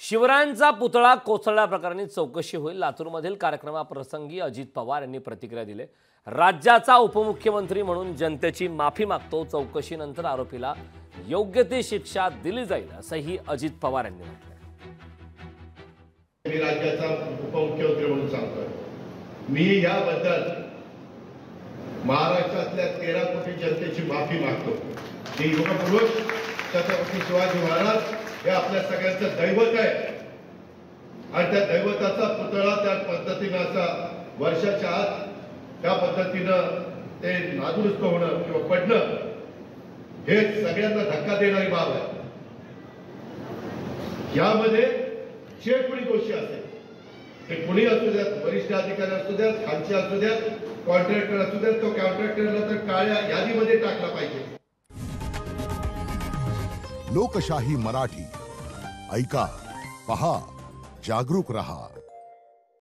शिवरायांचा पुतळा कोसळल्याप्रकरणी चौकशी होईल। लातूरमधील कार्यक्रमाप्रसंगी अजित पवार यांनी प्रतिक्रिया दिली। राज्याचा उपमुख्यमंत्री म्हणून जनतेची माफी मागतो, चौकशीनंतर आरोपीला योग्य ती शिक्षा दिली जाईल असंही अजित पवार यांनी म्हटलं। मी राज्याचा उपमुख्यमंत्री म्हणून सांगतोय, मी याबद्दल महाराष्ट्रातल्या 13 कोटी जनतेची माफी मागतो। मी युगपुरुष छत्रपती शिवाजी महाराज हे आपल्या सगळ्यांचं दैवत आहे आणि त्या दैवताचा पुतळा त्या पद्धतीने असा वर्षाच्या आत त्या पद्धतीनं ते नादुरुस्त होणं किंवा पडणं हे सगळ्यांना धक्का देणारी बाब आहे। यामध्ये जे कोणी दोषी असेल ते कुणी असू द्यात, वरिष्ठ अधिकारी असू द्यात, खालचे असू द्यात, कॉन्ट्रॅक्टर असू द्यात, तो कॉन्ट्रॅक्टरला तर काळ्या यादीमध्ये टाकला पाहिजे। लोकशाही मराठी ऐका, पहा, जागरूक रहा।